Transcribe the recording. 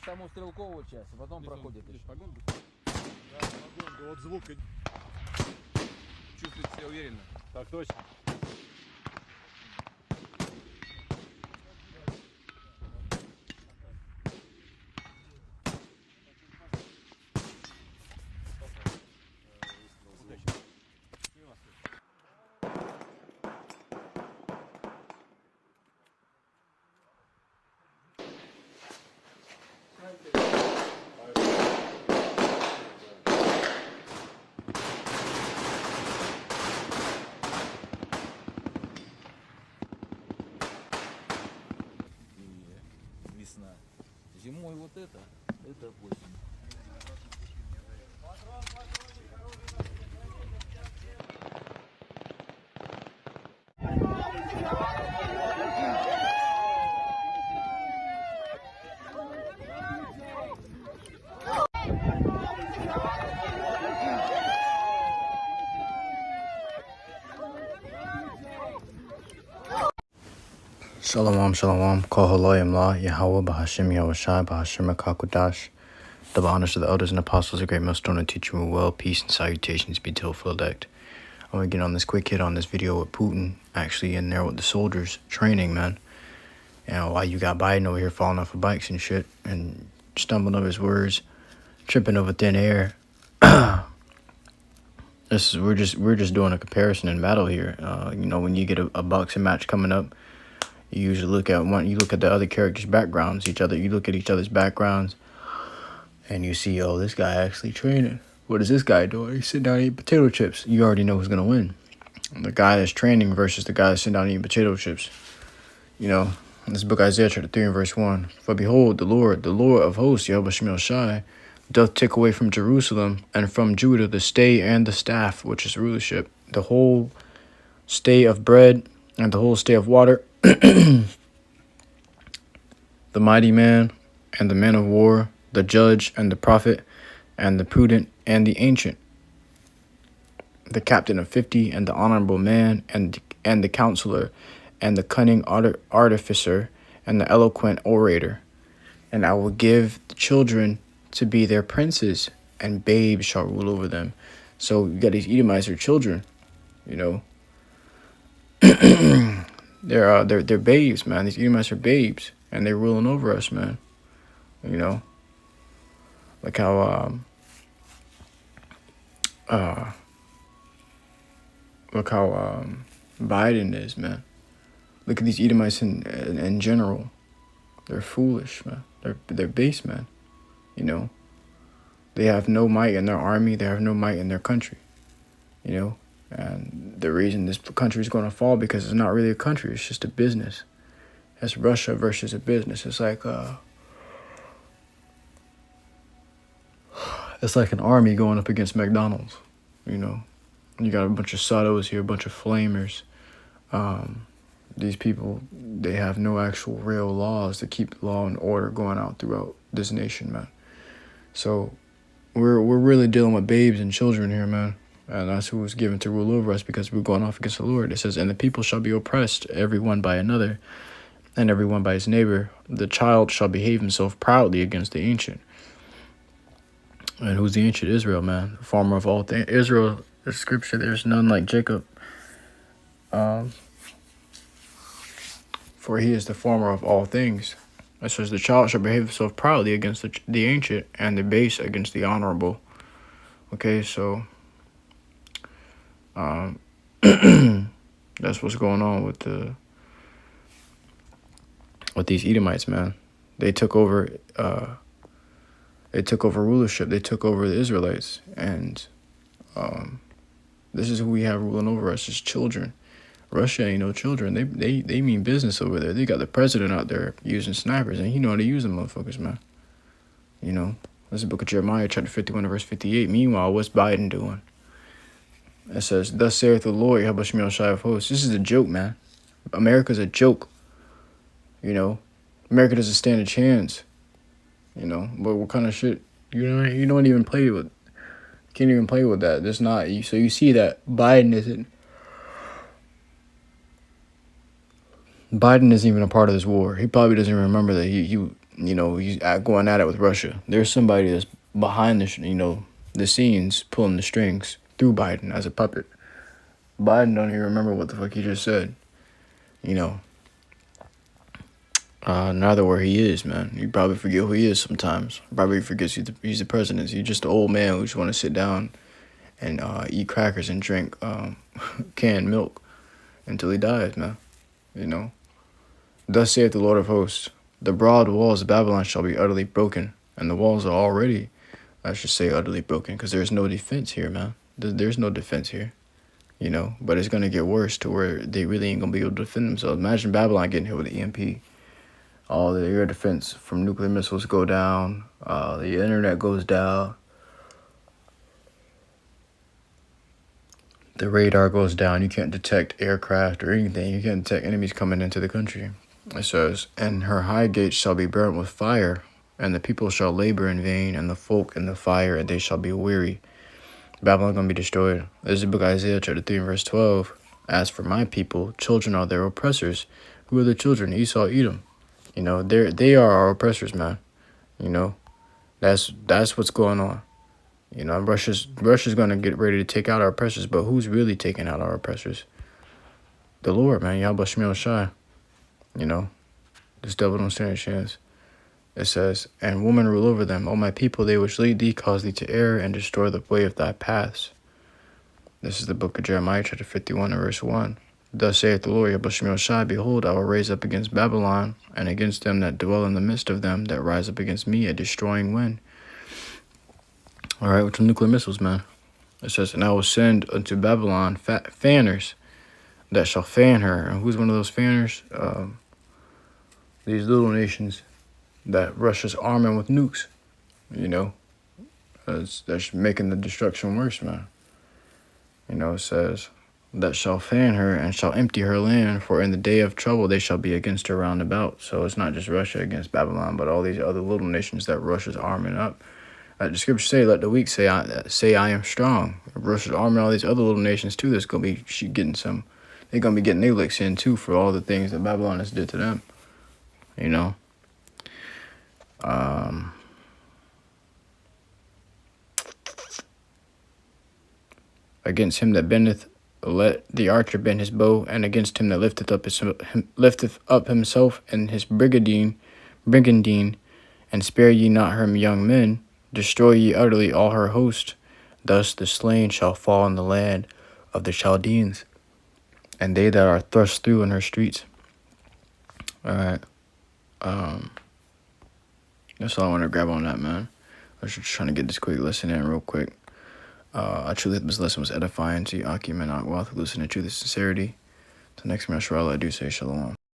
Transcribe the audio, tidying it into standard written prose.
Саму стрелковую часть, а потом проходит. Погон быстрее? Да, погон, вот звук. Чувствуете себя уверенно? Так точно. И весна. Зимой вот это осень. Shalom, shalom, HALALYAM, YAHAWAH, BAHASHAM, YAHAWASHI, BAHASHAM, QADASH. Double honors to the elders and apostles, a great millstone to teach you well. Peace and salutations be to full decked. I'm gonna get on this quick hit on this video with Putin actually in there with the soldiers training, man. And while you got Biden over here falling off of bikes and shit and stumbling over his words, tripping over thin air. We're just doing a comparison in battle here. You know, when you get a boxing match coming up, you usually look at the other characters' backgrounds, you look at each other's backgrounds, and you see, oh, this guy actually training. What is this guy doing? He's sitting down eating potato chips. You already know who's gonna win. The guy that's training versus the guy that's sitting down eating potato chips. You know, in this book Isaiah chapter 3 and verse 1. For behold, the Lord of hosts, YAHAWASHI, doth take away from Jerusalem and from Judah the stay and the staff, which is rulership, the whole stay of bread and the whole stay of water, the mighty man and the man of war, the judge and the prophet, and the prudent and the ancient, the captain of 50 and the honorable man and the counselor and the cunning artificer and the eloquent orator. And I will give the children to be their princes, and babes shall rule over them. So you got these Edomites are children, you know. They're babes, man. These Edomites are babes, and they're ruling over us, man. You know, like how Biden is, man. Look at these Edomites in general. They're foolish, man. They're base, man. You know, they have no might in their army. They have no might in their country. You know, and the reason this country is going to fall because it's not really a country. It's just a business. It's Russia versus a business. It's like an army going up against McDonald's. You know, you got a bunch of Sados here, a bunch of flamers. These people, they have no actual real laws to keep law and order going out throughout this nation, man. So we're really dealing with babes and children here, man. And that's who was given to rule over us because we're going off against the Lord. It says, and the people shall be oppressed, every one by another, and every one by his neighbor. The child shall behave himself proudly against the ancient. And who's the ancient? Israel, man. The former of all things. Israel, the scripture, there's none like Jacob. For he is the former of all things. It says, the child shall behave himself proudly against the ancient, and the base against the honorable. Okay, so that's what's going on with these Edomites, man. They took over rulership. They took over the Israelites, and this is who we have ruling over us as children. Russia ain't no children. They mean business over there. They got the president out there using snipers, and he know how to use them motherfuckers, man. You know, this is the book of Jeremiah, chapter 51, verse 58. Meanwhile, what's Biden doing? It says, thus saith the Lord, YAHAWASHI of hosts. This is a joke, man. America's a joke. You know, America doesn't stand a chance. You know, but what kind of shit? You don't even play with. Can't even play with that. There's not. So you see that Biden isn't. Biden isn't even a part of this war. He probably doesn't remember that he's going at it with Russia. There's somebody that's behind the scenes, pulling the strings through Biden as a puppet. Biden don't even remember what the fuck he just said. Neither where he is, man. You probably forget who he is sometimes. Probably forgets he's the president. He's just an old man who just want to sit down and eat crackers and drink canned milk until he dies, man. Thus saith the Lord of hosts, the broad walls of Babylon shall be utterly broken, and the walls are already, I should say, utterly broken, because there's no defense here, man. There's no defense here, but it's going to get worse to where they really ain't going to be able to defend themselves. Imagine Babylon getting hit with an EMP. All the air defense from nuclear missiles go down, the internet goes down, the radar goes down, you can't detect aircraft or anything, you can't detect enemies coming into the country. It says, and her high gates shall be burnt with fire, and the people shall labor in vain, and the folk in the fire, and they shall be weary. Babylon going to be destroyed. This is the book of Isaiah, chapter 3, verse 12. As for my people, children are their oppressors. Who are the children? Esau, Edom. They are our oppressors, man. That's what's going on. Russia's going to get ready to take out our oppressors, but who's really taking out our oppressors? The Lord, man. YAHAWASHI. This devil don't stand a chance. It says, and women rule over them. O my people, they which lead thee, cause thee to err, and destroy the way of thy paths. This is the book of Jeremiah, chapter 51, and verse 1. Thus saith the Lord, YAHAWASHI, behold, I will raise up against Babylon, and against them that dwell in the midst of them, that rise up against me, a destroying wind. All right, with the nuclear missiles, man. It says, and I will send unto Babylon fanners that shall fan her. And who's one of those fanners? These little nations that Russia's arming with nukes. That's making the destruction worse, man. It says, that shall fan her and shall empty her land, for in the day of trouble they shall be against her round about. So it's not just Russia against Babylon, but all these other little nations that Russia's arming up. The scriptures say, let the weak say I am strong. Russia's arming all these other little nations too. There's going to be getting some. They're going to be getting their licks in too for all the things that Babylon has did to them. Against him that bendeth, let the archer bend his bow, and against him that lifteth up himself and his brigandine, and spare ye not her young men, destroy ye utterly all her host. Thus the slain shall fall in the land of the Chaldeans, and they that are thrust through in her streets. All right. That's all I want to grab on that, man. I was just trying to get this quick lesson in real quick. I truly hope this lesson was edifying to you, Akim and Akwath, who listen to truth and sincerity. Till next time, I do say shalom.